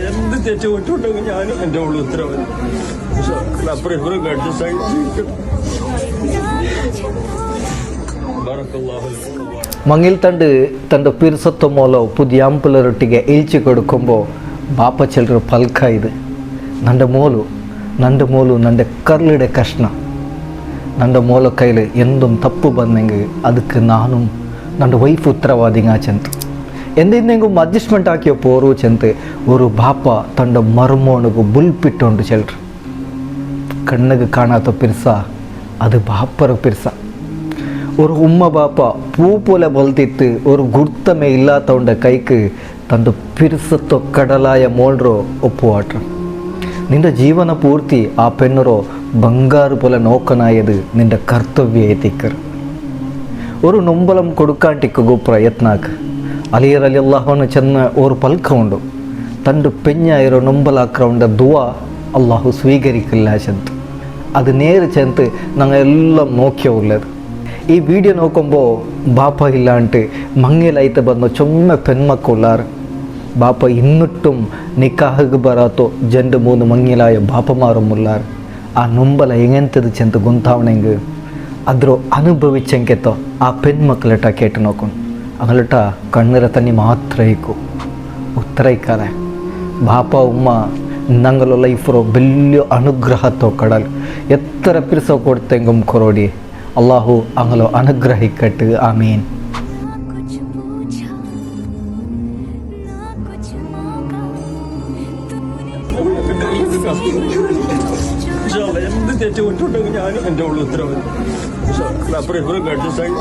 എന്ത് തെറ്റ് വിട്ടുണ്ടെങ്കിൽ ഞാനും എൻ്റെ ഉള്ള ഉത്തരവാദി അപ്പുറം ഇപ്പുറം അഡ്ജസ്റ്റ് ആയി ಮಂಗಿಲ್ ತಂಡ ತಂಡ ಪಿರ್ಸತ್ತ ಮೂಲ ಪುದಿಯ ಅಂಪಲರೊಟ್ಟಿಗೆ ಇಲ್ಚಿ ಕೊಡ್ಕೊಂಬೋ ಬಾಪ ಚೆಲ್ರ ಪಲ್ಕ ಇದು ನಂಡ ಮೂಲು ನಂಡೆ ಕರ್ಲಿಡೆ ಕಷ್ಟ ನಂಡ ಮೂಲ ಕೈಲಿ ಎಂದೊಂದು ತಪ್ಪು ಬಂದಂಗೆ ಅದಕ್ಕೆ ನಾನು ನಂಡ ವೈಫ್ ಉತ್ತರವಾದಿnga ಚೆಂತ ಎಂದೆಂದೆಂಗೂ ಅಡ್ಜಸ್ಟ್ಮೆಂಟ್ ಹಾಕಿಯೋ ಪೋರು ಚೆಂತೆ ஒரு ಬಾಪ ತಂಡ ಮರ್ಮೋನಿಗೂ ಬುಲ್ಪಿಟ್ಟುಂಡು ಚೆಲ್ರು ಕಣ್ಣಿಗೆ ಕಾಣಾತ ಪಿರ್ಸ ಅದು ಬಾಪರ ಪಿರ್ಸ ஒரு உம்மை பாப்பா பூ போல ಬಲ್ತಿತ್ತು ஒரு ಗುರ್ತಮೆ ಇಲ್ಲಾತೌಂಡ ಕೈക്ക് ತಂದು ಪಿರ್ಸತ್ತೋ ಕಡಲಾಯ ಮೋಳ್ರೋ ಒಪ್ಪುವಾಟ್ರ ನಿಂದ ಜೀವನ ಪೂರ್ತಿ ಆ ಪೆಣ್ಣರೋ ಬಂಗಾರು ಪೋಲ ನೋಕನಾಯದು ನಿಂದ ಕರ್ತವ್ಯ ಏತಿಕ್ಕರ್ ஒரு ನೊಂಬಲಂ ಕೊಡುಕಾಂಟಿಕ್ಕಗೂ ಪ್ರಯತ್ನಾಕ್ ಅಲಿಯರಲ್ಲಿ ಅಲ್ಲಾಹನ ಚೆನ್ನ ஒரு ಪಲ್ಕ ಉಂಡು ತಂಡು ಪೆಂಜ ಇರೋ ನೊಂಬಲಾಕ್ರೌಂಡ ದುವಾ ಅಲ್ಲಾಹು ಸ್ವೀಕರಿಕಿಲ್ಲ ಚೆಂತ ಅದು ನೇರು ಚೆಂತ ನಂಗೆ ಎಲ್ಲ ನೋಕ್ಯ ಉಳ್ಳದು ಈ ವಿಡಿಯೋ ನೋಡ್ಕೊಂಬೋ ಬಾಪ ಇಲ್ಲ ಅಂಟು ಮಂಗೇಲೈತೆ ಬಂದು ಚೊಮ್ಮೆ ಪೆಣ್ಮಕ್ಕುಳ್ಳಾರು ಬಾಪ ಇನ್ನುಟ್ಟುಂ ನಿಕಾಹಗೆ ಬರಾತೋ ಜಂಡು ಮೂನು ಮಂಗಿಲಾಯ ಬಾಪಮಾರು ಮುಲ್ಲಾರು ಆ ನೊಂಬಲ ಹೆಂಗೆಂತದು ಚೆಂತ ಗುಂತಾವಣೆಂಗೆ ಅದ್ರ ಅನುಭವಿಸಂಕೆತ್ತೋ ಆ ಪೆಣ್ಮಕ್ಕಳಟ ಕೇಟು ನೋಕೊಂಡು ಅಂಗಲಟ ಕಣ್ಣರ ತನ್ನಿ ಮಾತ್ರ ಇಕ್ಕು ಉತ್ತರ ಇಕ್ಕಾರೆ ಬಾಪ ಉಮ್ಮ ನಂಗಲ ಲೈಫ್ರೋ ಬೆಲ್ಯ ಅನುಗ್ರಹತ್ತೋ ಕಡಲ್ ಎತ್ತರ ಪಿರ್ಸೋ ಕೊಡ್ತೆಂಗಂ ಕೊರೋಡಿ ಅಲ್ಲಾಹು ಅಂಗಲೋ ಅನುಗ್ರಹಿಕಟ್ಟು ಆಮೀನ್. എന്ത് തെറ്റ് വിട്ടുണ്ടെങ്കിൽ ഞാനും എൻ്റെ ഉള്ള ഉത്തരവാദി അപ്പുറം ഇപ്പുറം അഡ്ജസ്റ്റ് ആയി